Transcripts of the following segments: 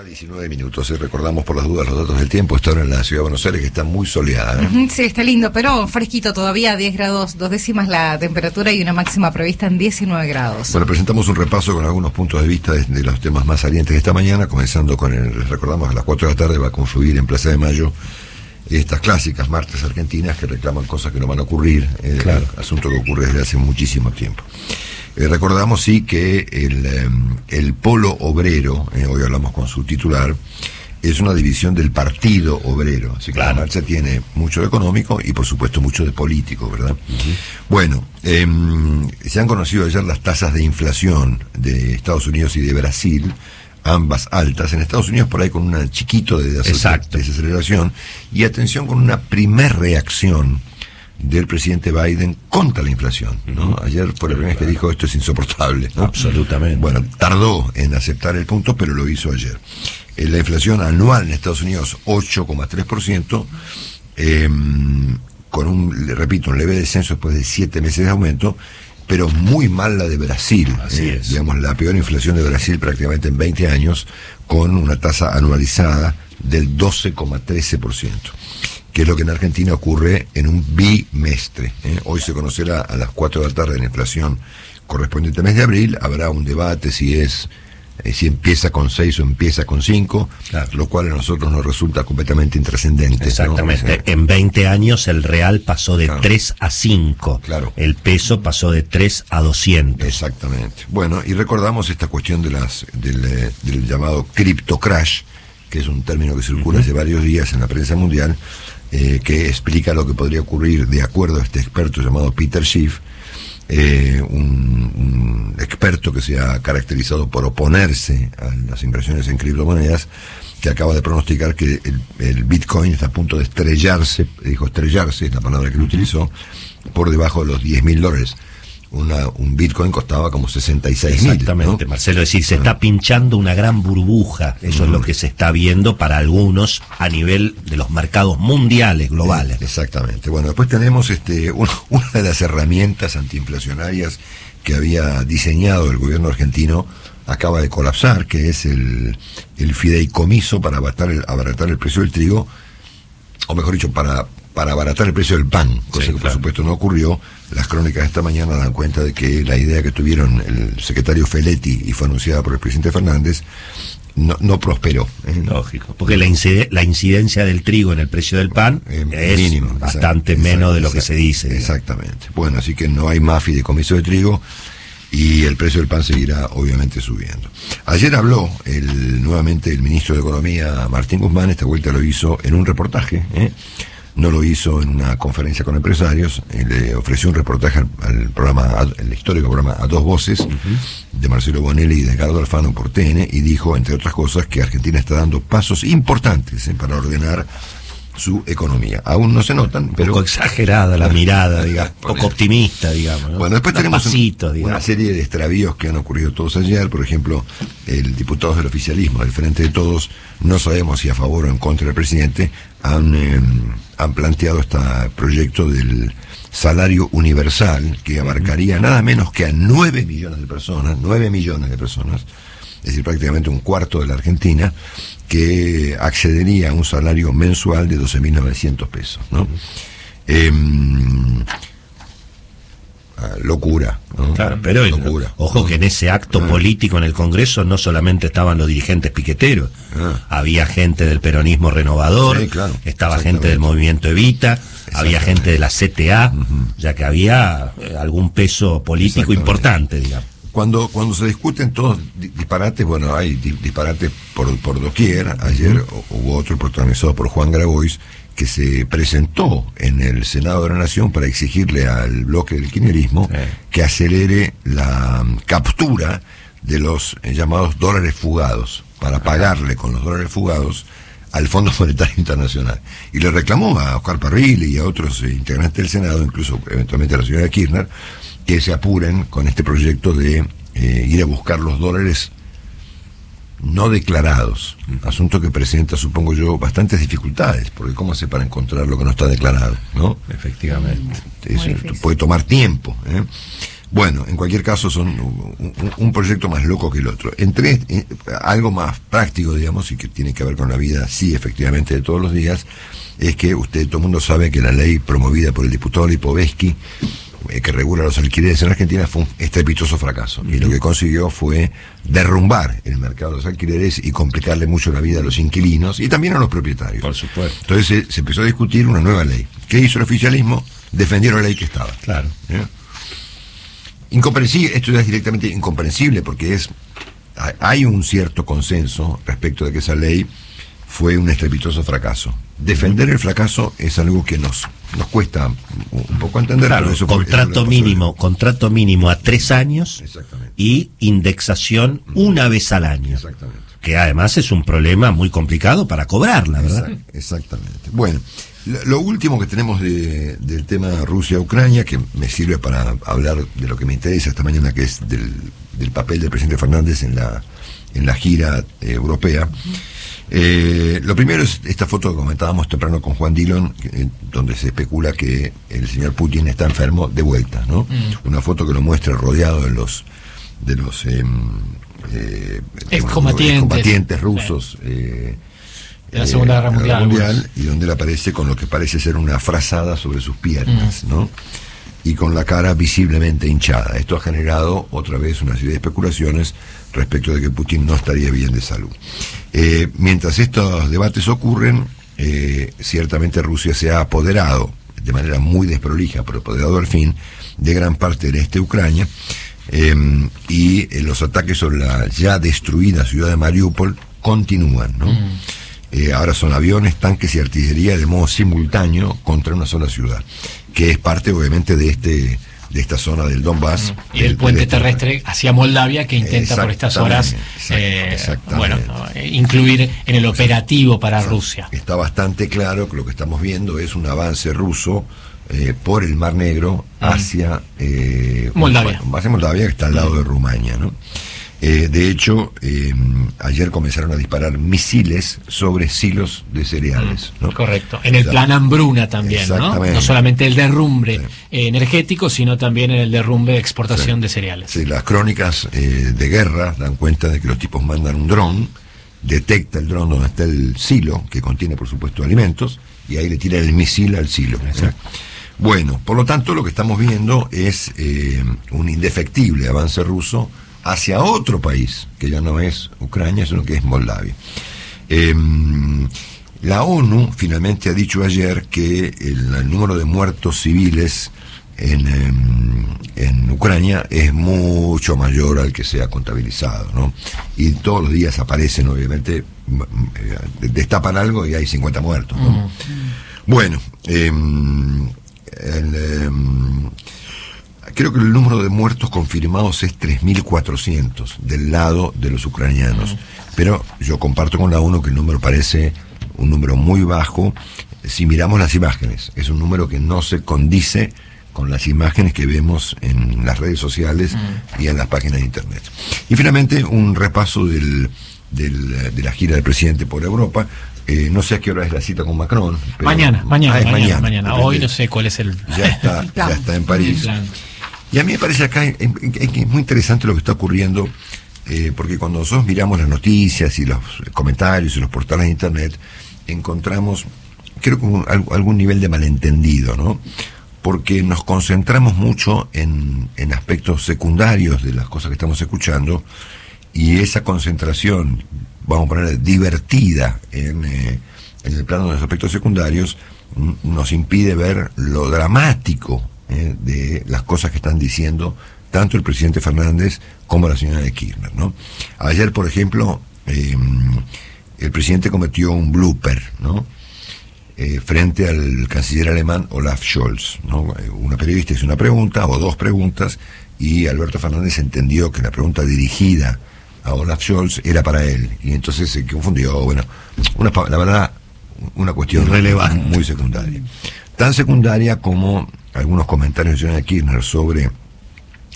19 minutos. Recordamos por las dudas los datos del tiempo. Está ahora en la ciudad de Buenos Aires, que está muy soleada. Sí, está lindo, pero fresquito todavía, 10 grados, 2 décimas la temperatura y una máxima prevista en 19 grados. Bueno, presentamos un repaso con algunos puntos de vista de los temas más salientes de esta mañana, comenzando con les recordamos, a las 4 de la tarde va a confluir en Plaza de Mayo estas clásicas marchas argentinas que reclaman cosas que no van a ocurrir, claro. Asunto que ocurre desde hace muchísimo tiempo. Recordamos, sí, que el Polo Obrero, hoy hablamos con su titular, es una división del Partido Obrero, así que claro, la marcha tiene mucho de económico y por supuesto mucho de político, ¿verdad? Bueno, se han conocido ayer las tasas de inflación de Estados Unidos y de Brasil, ambas altas, en Estados Unidos por ahí con un chiquito de desaceleración, y atención con una primer reacción del presidente Biden contra la inflación, ¿no? Ayer fue la primera vez que dijo esto es insoportable, ¿no? Absolutamente. Bueno, tardó en aceptar el punto, pero lo hizo ayer. La inflación anual en Estados Unidos 8,3%, con repito, un leve descenso después de 7 meses de aumento, pero muy mal la de Brasil. Así es. Digamos, la peor inflación de Brasil prácticamente en 20 años, con una tasa anualizada del 12,13%. Que es lo que en Argentina ocurre en un bimestre. Hoy se conocerá a las 4 de la tarde la inflación correspondiente al mes de abril. Habrá un debate si empieza con 6 o empieza con 5, claro, lo cual a nosotros nos resulta completamente intrascendente. Exactamente. ¿No? En 20 años el real pasó de 3 a 5. Claro. El peso pasó de 3 a 200. Exactamente. Bueno, y recordamos esta cuestión de del llamado crypto crash, que es un término que circula hace varios días en la prensa mundial, que explica lo que podría ocurrir de acuerdo a este experto llamado Peter Schiff, un experto que se ha caracterizado por oponerse a las inversiones en criptomonedas, que acaba de pronosticar que el Bitcoin está a punto de estrellarse, dijo estrellarse, es la palabra que él utilizó, por debajo de los $10.000. Un Bitcoin costaba como 66.000. Exactamente, ¿no? Marcelo, es decir, se está pinchando una gran burbuja. Eso es lo que se está viendo para algunos a nivel de los mercados mundiales, globales. Exactamente. Bueno, después tenemos una de las herramientas antiinflacionarias que había diseñado el gobierno argentino, acaba de colapsar, que es el fideicomiso para abaratar el precio del trigo, o mejor dicho, para abaratar el precio del pan, cosa que por supuesto no ocurrió. Las crónicas de esta mañana dan cuenta de que la idea que tuvieron el secretario Feletti y fue anunciada por el presidente Fernández no prosperó. Lógico, porque la incidencia del trigo en el precio del pan es mínimo, bastante menos de lo que se dice. Exactamente. Bueno, así que no hay más fideicomiso de trigo y el precio del pan seguirá obviamente subiendo. Ayer habló nuevamente el ministro de Economía, Martín Guzmán. Esta vuelta lo hizo en un reportaje, no lo hizo en una conferencia con empresarios. Le ofreció un reportaje al programa, el histórico programa A Dos Voces, de Marcelo Bonelli y de Edgardo Alfano por TN, y dijo, entre otras cosas, que Argentina está dando pasos importantes para ordenar su economía. Aún no se notan, pero... Un poco exagerada la mirada, digamos, poco optimista, digamos, ¿no? Bueno, después tenemos una serie de extravíos que han ocurrido todos ayer. Por ejemplo, el diputados del oficialismo, del Frente de Todos, no sabemos si a favor o en contra del presidente, han planteado este proyecto del salario universal, que abarcaría nada menos que a 9 millones de personas, es decir, prácticamente un cuarto de la Argentina, que accedería a un salario mensual de 12.900 pesos, ¿no? Locura, ¿no? Claro, pero locura. Ojo que en ese acto político en el Congreso no solamente estaban los dirigentes piqueteros, había gente del peronismo renovador, estaba gente del movimiento Evita, había gente de la CTA, ya que había algún peso político importante, digamos. Cuando se discuten todos disparates, bueno, hay disparates por doquier. Ayer hubo otro protagonizado por Juan Grabois, que se presentó en el Senado de la Nación para exigirle al bloque del kirchnerismo que acelere la captura de los llamados dólares fugados, para pagarle con los dólares fugados al Fondo Monetario Internacional. Y le reclamó a Oscar Parrilli y a otros integrantes del Senado, incluso eventualmente a la señora Kirchner, que se apuren con este proyecto de ir a buscar los dólares no declarados, asunto que presenta, supongo yo, bastantes dificultades, porque ¿cómo hace para encontrar lo que no está declarado, no? Efectivamente. Eso puede tomar tiempo, Bueno, en cualquier caso son un proyecto más loco que el otro. Entre algo más práctico, digamos, y que tiene que ver con la vida, sí, efectivamente, de todos los días, es que todo el mundo sabe que la ley promovida por el diputado Lipovetsky, que regula los alquileres en Argentina, fue un estrepitoso fracaso. Y lo que consiguió fue derrumbar el mercado de los alquileres y complicarle mucho la vida a los inquilinos y también a los propietarios. Por supuesto. Entonces se empezó a discutir una nueva ley. ¿Qué hizo el oficialismo? Defendieron la ley que estaba. Claro. Incomprensible, esto ya es directamente incomprensible porque hay un cierto consenso respecto de que esa ley fue un estrepitoso fracaso. Defender el fracaso es algo que nos cuesta un poco entender. Claro, pero contrato mínimo a 3 años y indexación una vez al año. Exactamente. Que además es un problema muy complicado para cobrarla, ¿verdad? Exactamente. Bueno, lo último que tenemos del tema Rusia-Ucrania, que me sirve para hablar de lo que me interesa esta mañana, que es del papel del presidente Fernández en la gira europea. Lo primero es esta foto que comentábamos temprano con Juan Dillon, donde se especula que el señor Putin está enfermo de vuelta, ¿no? Una foto que lo muestra rodeado de los excombatientes rusos de la Segunda Guerra Mundial, y donde él aparece con lo que parece ser una frazada sobre sus piernas, ¿no? Y con la cara visiblemente hinchada. Esto ha generado otra vez una serie de especulaciones respecto de que Putin no estaría bien de salud. Mientras estos debates ocurren, ciertamente Rusia se ha apoderado, de manera muy desprolija, pero apoderado al fin, de gran parte del este de Ucrania, y los ataques sobre la ya destruida ciudad de Mariupol continúan, ¿no? Ahora son aviones, tanques y artillería de modo simultáneo contra una sola ciudad, que es parte obviamente de esta zona del Donbass. Y el puente terrestre hacia Moldavia, que intenta por estas horas incluir en el operativo para Rusia. Está bastante claro que lo que estamos viendo es un avance ruso por el Mar Negro hacia Moldavia. Hacia Moldavia, que está al lado de Rumania, ¿no? De hecho, ayer comenzaron a disparar misiles sobre silos de cereales, ¿no? Correcto, en el plan Hambruna también, ¿no? No solamente el derrumbe energético, sino también el derrumbe de exportación de cereales. Sí, las crónicas de guerra dan cuenta de que los tipos mandan un dron, detecta el dron donde está el silo, que contiene por supuesto alimentos, y ahí le tira el misil al silo. Bueno, por lo tanto lo que estamos viendo es un indefectible avance ruso hacia otro país, que ya no es Ucrania, sino que es Moldavia. La ONU finalmente ha dicho ayer que el número de muertos civiles en Ucrania es mucho mayor al que se ha contabilizado, ¿no? Y todos los días aparecen, obviamente, destapan algo y hay 50 muertos, ¿no? Bueno, creo que el número de muertos confirmados es 3.400 del lado de los ucranianos, pero yo comparto con la ONU que el número parece un número muy bajo si miramos las imágenes. Es un número que no se condice con las imágenes que vemos en las redes sociales y en las páginas de internet. Y finalmente un repaso de la gira del presidente por Europa. No sé a qué hora es la cita con Macron. Pero mañana. Hoy no sé cuál es el ya está en París. Y a mí me parece acá que es muy interesante lo que está ocurriendo, porque cuando nosotros miramos las noticias y los comentarios y los portales de internet, encontramos, creo que algún nivel de malentendido, ¿no? Porque nos concentramos mucho en aspectos secundarios de las cosas que estamos escuchando, y esa concentración, vamos a poner divertida en el plano de los aspectos secundarios, nos impide ver lo dramático de las cosas que están diciendo tanto el presidente Fernández como la señora de Kirchner, ¿no? Ayer, por ejemplo, el presidente cometió un blooper, ¿no? Frente al canciller alemán Olaf Scholz, ¿no? Una periodista hizo una pregunta o dos preguntas y Alberto Fernández entendió que la pregunta dirigida a Olaf Scholz era para él, y entonces se confundió. Bueno, la verdad, una cuestión relevante, muy secundaria, tan secundaria como algunos comentarios de señora Kirchner sobre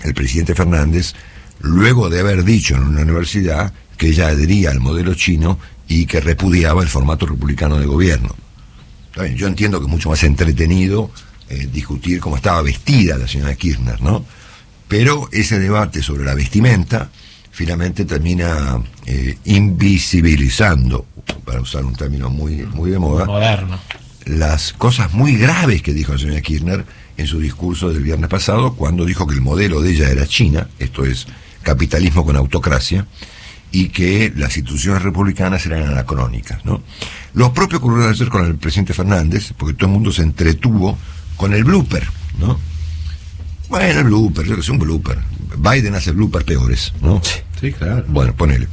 el presidente Fernández, luego de haber dicho en una universidad que ella adhería al modelo chino y que repudiaba el formato republicano de gobierno. Yo entiendo que es mucho más entretenido discutir cómo estaba vestida la señora Kirchner, ¿no? Pero ese debate sobre la vestimenta finalmente termina invisibilizando, para usar un término muy de moda, moderno, las cosas muy graves que dijo la señora Kirchner en su discurso del viernes pasado, cuando dijo que el modelo de ella era China, esto es capitalismo con autocracia, y que las instituciones republicanas eran anacrónicas, ¿no? Lo propio ocurrió ayer con el presidente Fernández, porque todo el mundo se entretuvo con el blooper, ¿no? Bueno, el blooper, yo que sé, un blooper. Biden hace bloopers peores, ¿no? Sí, claro. Bueno, ponele.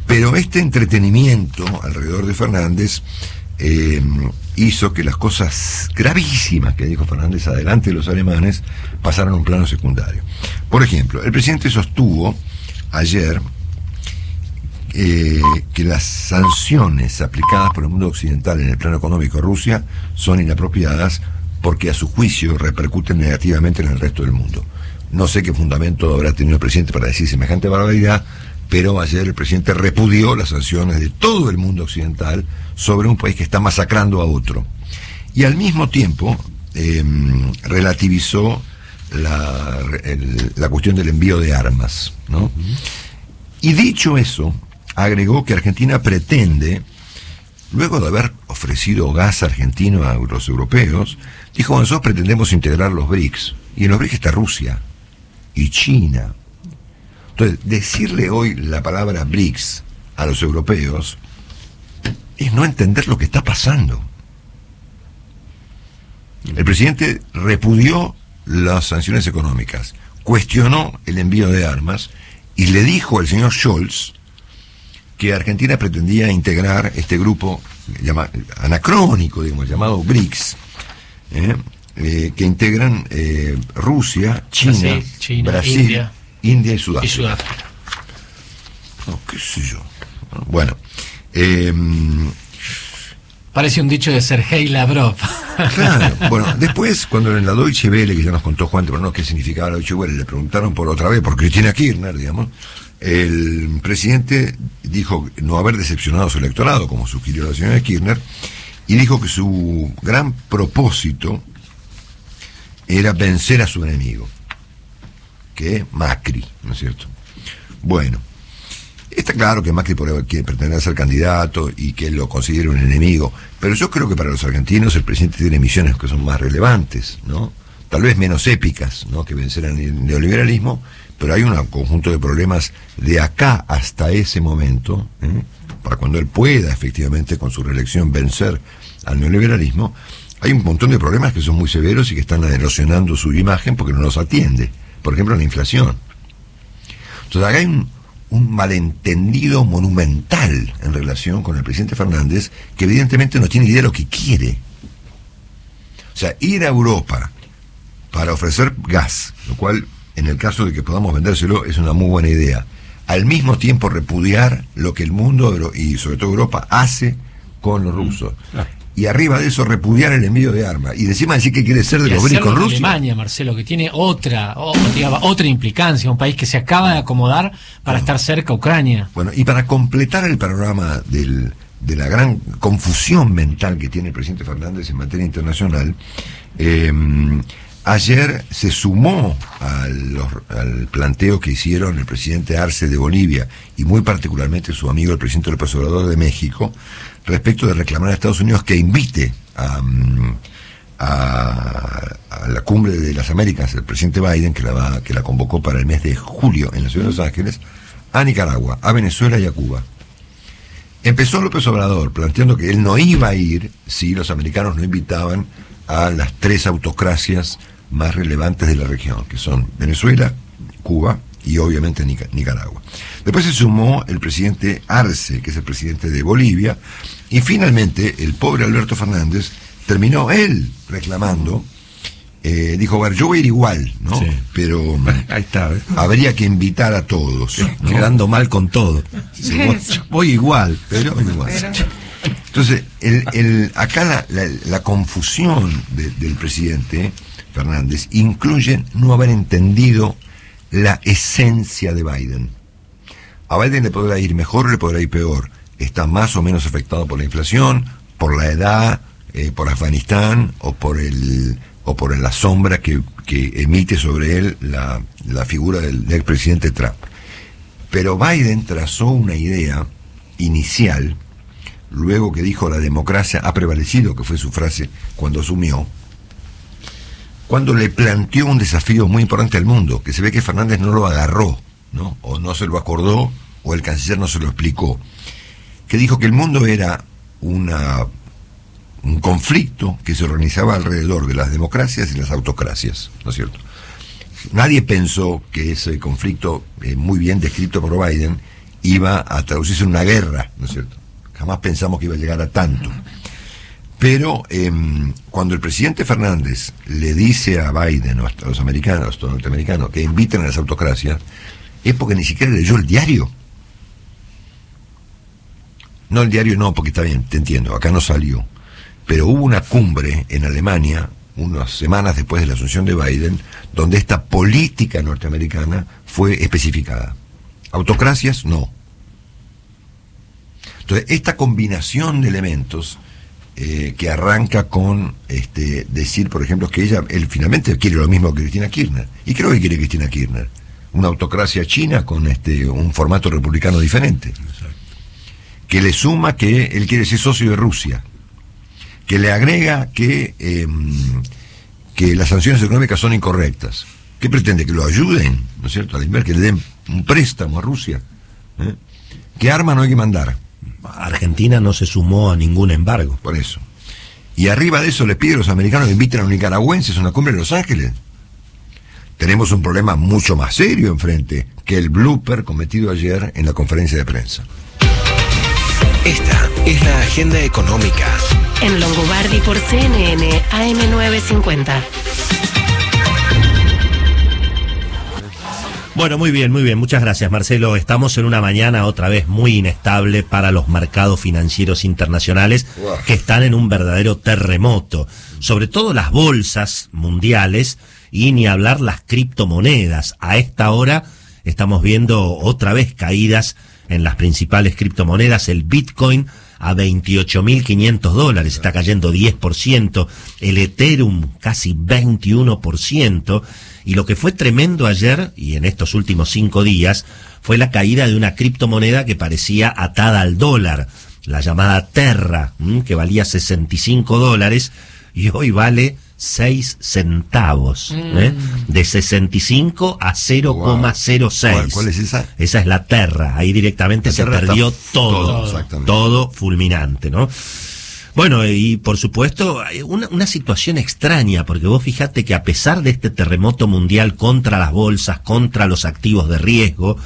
Pero este entretenimiento alrededor de Fernández hizo que las cosas gravísimas que dijo Fernández adelante de los alemanes pasaran a un plano secundario. Por ejemplo, el presidente sostuvo ayer que las sanciones aplicadas por el mundo occidental en el plano económico a Rusia son inapropiadas porque a su juicio repercuten negativamente en el resto del mundo. No sé qué fundamento habrá tenido el presidente para decir semejante barbaridad, pero ayer el presidente repudió las sanciones de todo el mundo occidental sobre un país que está masacrando a otro. Y al mismo tiempo relativizó la cuestión del envío de armas, ¿no? Y dicho eso, agregó que Argentina pretende, luego de haber ofrecido gas argentino a los europeos, dijo: nosotros pretendemos integrar los BRICS, y en los BRICS está Rusia y China. Entonces, decirle hoy la palabra BRICS a los europeos es no entender lo que está pasando. El presidente repudió las sanciones económicas, cuestionó el envío de armas y le dijo al señor Scholz que Argentina pretendía integrar este grupo anacrónico, digamos, llamado BRICS, que integran Rusia, China, Brasil, India y Sudáfrica. No, qué sé yo. Bueno, parece un dicho de Sergei Lavrov. Claro. Bueno, después, cuando en la Deutsche Welle, que ya nos contó Juan Temprano qué significaba la Deutsche Welle, le preguntaron por otra vez por Cristina Kirchner, digamos, el presidente dijo no haber decepcionado a su electorado, como sugirió la señora Kirchner, y dijo que su gran propósito era vencer a su enemigo, que es Macri, ¿no es cierto? Bueno, está claro que Macri quiere pretender ser candidato y que él lo considera un enemigo, pero yo creo que para los argentinos el presidente tiene misiones que son más relevantes, ¿no? Tal vez menos épicas, ¿no?, que vencer al neoliberalismo, pero hay un conjunto de problemas de acá hasta ese momento, para cuando él pueda efectivamente con su reelección vencer al neoliberalismo. Hay un montón de problemas que son muy severos y que están erosionando su imagen porque no los atiende. Por ejemplo, la inflación. Entonces acá hay un malentendido monumental en relación con el presidente Fernández, que evidentemente no tiene idea de lo que quiere. O sea, ir a Europa para ofrecer gas, lo cual en el caso de que podamos vendérselo es una muy buena idea. Al mismo tiempo repudiar lo que el mundo y sobre todo Europa hace con los rusos. Y arriba de eso repudiar el envío de armas. Y encima decir que quiere ser de los BRICS con Rusia. Alemania, Marcelo, que tiene otra implicancia, un país que se acaba de acomodar para estar cerca a Ucrania. Bueno, y para completar el panorama de la gran confusión mental que tiene el presidente Fernández en materia internacional, ayer se sumó al planteo que hicieron el presidente Arce de Bolivia y muy particularmente su amigo el presidente López Obrador de México, respecto de reclamar a Estados Unidos que invite a la cumbre de las Américas, el presidente Biden, que la convocó para el mes de julio en la ciudad de Los Ángeles, a Nicaragua, a Venezuela y a Cuba. Empezó López Obrador planteando que él no iba a ir si los americanos no invitaban a las 3 autocracias más relevantes de la región, que son Venezuela, Cuba y obviamente Nicaragua. Después se sumó el presidente Arce, que es el presidente de Bolivia, y finalmente el pobre Alberto Fernández terminó él reclamando, dijo, a ver, yo voy a ir igual, ¿no? Sí. Pero ahí está, habría que invitar a todos, ¿no? Quedando mal con todo. Sí, voy igual, pero igual. Entonces, acá la confusión del presidente Fernández incluye no haber entendido la esencia de Biden. A Biden le podrá ir mejor o le podrá ir peor. Está más o menos afectado por la inflación, por la edad, por Afganistán o por la sombra que que emite sobre él la figura del expresidente Trump. Pero Biden trazó una idea inicial, luego que dijo la democracia ha prevalecido, que fue su frase cuando asumió, cuando le planteó un desafío muy importante al mundo, que se ve que Fernández no lo agarró, ¿no? O no se lo acordó, o el canciller no se lo explicó, que dijo que el mundo era un conflicto que se organizaba alrededor de las democracias y las autocracias, ¿no es cierto? Nadie pensó que ese conflicto, muy bien descrito por Biden, iba a traducirse en una guerra, ¿no es cierto? Jamás pensamos que iba a llegar a tanto. Pero cuando el presidente Fernández le dice a Biden o a los americanos, a los norteamericanos, que inviten a las autocracias, es porque ni siquiera leyó el diario. No, el diario no, porque está bien, te entiendo, acá no salió. Pero hubo una cumbre en Alemania, unas semanas después de la asunción de Biden, donde esta política norteamericana fue especificada. Autocracias, no. Entonces, esta combinación de elementos que arranca con decir, por ejemplo, que él finalmente quiere lo mismo que Cristina Kirchner. ¿Y creo que quiere Cristina Kirchner? Una autocracia china con un formato republicano diferente. Exacto. Que le suma que él quiere ser socio de Rusia. Que le agrega que las sanciones económicas son incorrectas. ¿Qué pretende? Que lo ayuden, ¿no es cierto?, a la que le den un préstamo a Rusia. ¿Qué arma no hay que mandar? Argentina no se sumó a ningún embargo. Por eso. Y arriba de eso le pide a los americanos que inviten a los nicaragüenses a una cumbre en Los Ángeles. Tenemos un problema mucho más serio enfrente que el blooper cometido ayer en la conferencia de prensa. Esta es la agenda económica. En Longobardi por CNN AM950. Bueno, muy bien, muchas gracias, Marcelo. Estamos en una mañana otra vez muy inestable para los mercados financieros internacionales, que están en un verdadero terremoto, sobre todo las bolsas mundiales y ni hablar las criptomonedas. A esta hora estamos viendo otra vez caídas en las principales criptomonedas. El Bitcoin a $28.500, está cayendo 10%, el Ethereum casi 21%, y lo que fue tremendo ayer y en estos últimos 5 días fue la caída de una criptomoneda que parecía atada al dólar, la llamada Terra, que valía $65 y hoy vale 6 centavos, de 65 a 0,06. Wow. ¿Cuál es esa? Esa es la Terra, ahí directamente se perdió todo fulminante, ¿no? Bueno, y por supuesto, una situación extraña, porque vos fijate que a pesar de este terremoto mundial contra las bolsas, contra los activos de riesgo,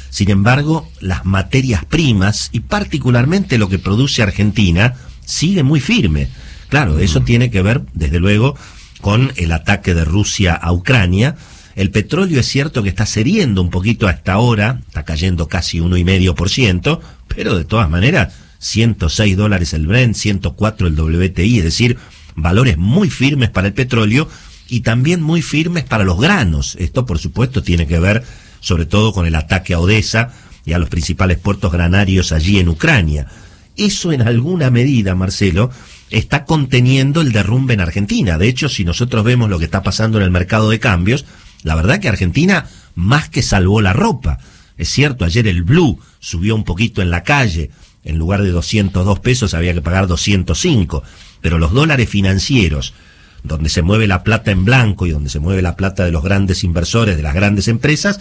sin embargo, las materias primas, y particularmente lo que produce Argentina, sigue muy firme. Claro, eso tiene que ver, desde luego, con el ataque de Rusia a Ucrania. El petróleo es cierto que está cediendo un poquito a esta hora, está cayendo casi 1,5%, pero de todas maneras, $106 el Brent, 104 el WTI, es decir, valores muy firmes para el petróleo y también muy firmes para los granos. Esto, por supuesto, tiene que ver sobre todo con el ataque a Odessa y a los principales puertos granarios allí en Ucrania. Eso en alguna medida, Marcelo, está conteniendo el derrumbe en Argentina. De hecho, si nosotros vemos lo que está pasando en el mercado de cambios, la verdad que Argentina más que salvó la ropa. Es cierto, ayer el blue subió un poquito en la calle, en lugar de 202 pesos había que pagar 205, pero los dólares financieros, donde se mueve la plata en blanco y donde se mueve la plata de los grandes inversores, de las grandes empresas,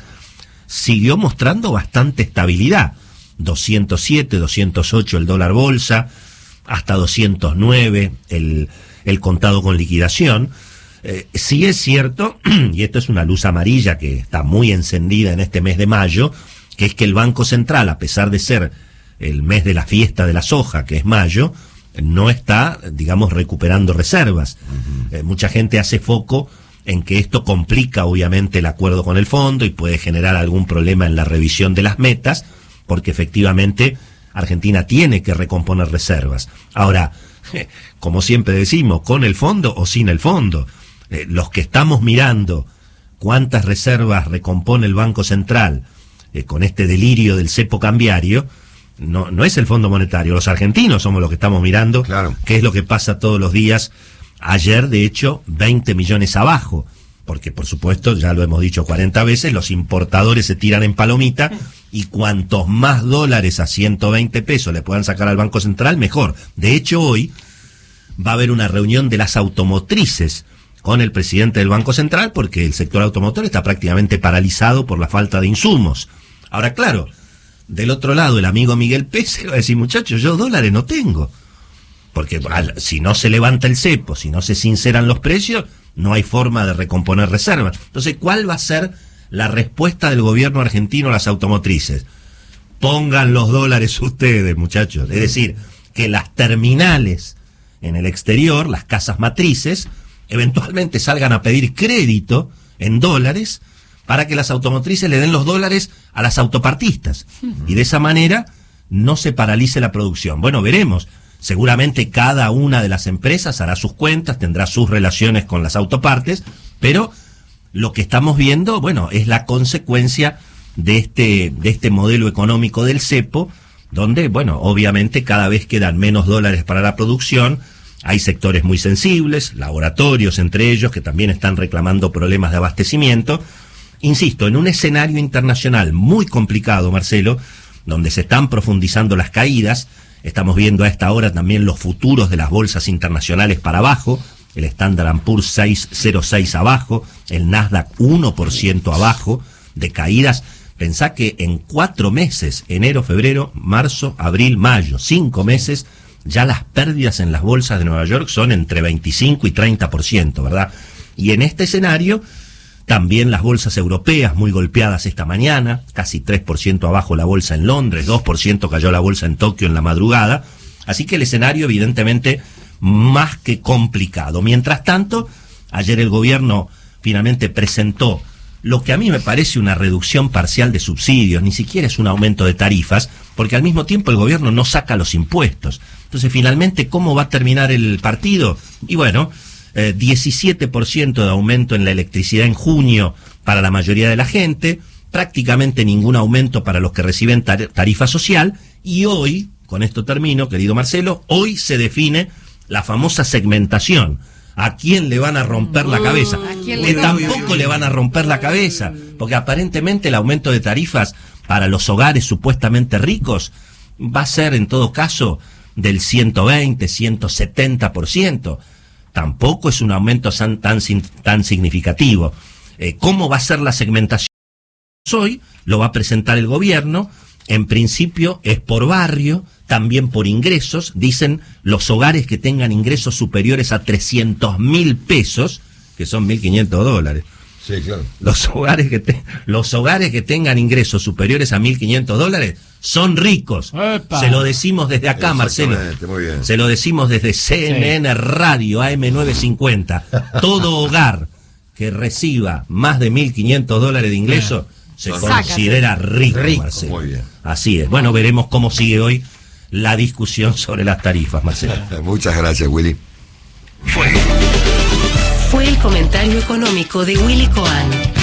siguió mostrando bastante estabilidad. 207, 208 el dólar bolsa, hasta 209 el contado con liquidación. Sí es cierto, y esto es una luz amarilla que está muy encendida en este mes de mayo, que es que el Banco Central, a pesar de ser el mes de la fiesta de la soja, que es mayo, no está, digamos, recuperando reservas. Mucha gente hace foco en que esto complica obviamente el acuerdo con el fondo y puede generar algún problema en la revisión de las metas, porque efectivamente Argentina tiene que recomponer reservas. Ahora, como siempre decimos, con el fondo o sin el fondo, los que estamos mirando cuántas reservas recompone el Banco Central con este delirio del cepo cambiario, no es el Fondo Monetario, los argentinos somos los que estamos mirando, claro, qué es lo que pasa todos los días. Ayer, de hecho, 20 millones abajo porque por supuesto, ya lo hemos dicho 40 veces, los importadores se tiran en palomita y cuantos más dólares a 120 pesos le puedan sacar al Banco Central, mejor. De hecho, hoy va a haber una reunión de las automotrices con el presidente del Banco Central, porque el sector automotor está prácticamente paralizado por la falta de insumos. Ahora, claro, del otro lado, el amigo Miguel Pérez va a decir, muchachos, yo dólares no tengo. Porque si no se levanta el cepo, si no se sinceran los precios, no hay forma de recomponer reservas. Entonces, ¿cuál va a ser la respuesta del gobierno argentino a las automotrices? Pongan los dólares ustedes, muchachos. Es decir, que las terminales en el exterior, las casas matrices, eventualmente salgan a pedir crédito en dólares para que las automotrices le den los dólares a las autopartistas. Y de esa manera no se paralice la producción. Bueno, veremos. Seguramente cada una de las empresas hará sus cuentas, tendrá sus relaciones con las autopartes, pero lo que estamos viendo, bueno, es la consecuencia de este modelo económico del cepo, donde, bueno, obviamente cada vez quedan menos dólares para la producción. Hay sectores muy sensibles, laboratorios entre ellos, que también están reclamando problemas de abastecimiento. Insisto, en un escenario internacional muy complicado, Marcelo, donde se están profundizando las caídas. Estamos viendo a esta hora también los futuros de las bolsas internacionales para abajo, el Standard & Poor's 606 abajo, el Nasdaq 1% abajo de caídas. Pensá que en 4 meses, enero, febrero, marzo, abril, mayo, 5 meses, ya las pérdidas en las bolsas de Nueva York son entre 25 y 30%, ¿verdad? Y en este escenario, también las bolsas europeas muy golpeadas esta mañana, casi 3% abajo la bolsa en Londres, 2% cayó la bolsa en Tokio en la madrugada, así que el escenario evidentemente más que complicado. Mientras tanto, ayer el gobierno finalmente presentó lo que a mí me parece una reducción parcial de subsidios, ni siquiera es un aumento de tarifas, porque al mismo tiempo el gobierno no saca los impuestos. Entonces, finalmente, ¿cómo va a terminar el partido? Y bueno, 17% de aumento en la electricidad en junio para la mayoría de la gente, prácticamente ningún aumento para los que reciben tarifa social, y hoy, con esto termino, querido Marcelo, hoy se define la famosa segmentación. ¿A quién le van a romper la cabeza? Que tampoco le van a romper la cabeza, porque aparentemente el aumento de tarifas para los hogares supuestamente ricos va a ser en todo caso del 120, 170%. Tampoco es un aumento tan significativo. ¿Cómo va a ser la segmentación? Hoy lo va a presentar el gobierno. En principio es por barrio, también por ingresos. Dicen los hogares que tengan ingresos superiores a 300.000 pesos, que son $1.500. Sí, claro. Los hogares que tengan ingresos superiores a $1.500 son ricos. ¡Epa! Se lo decimos desde acá, Marcelo. Muy bien. Se lo decimos desde CNN Radio AM950. Todo hogar que reciba más de $1.500 de ingreso se considera rico, Marcelo. Muy bien. Así es. Bueno, veremos cómo sigue hoy la discusión sobre las tarifas, Marcelo. Muchas gracias, Willy. Fue el comentario económico de Willy Cohen.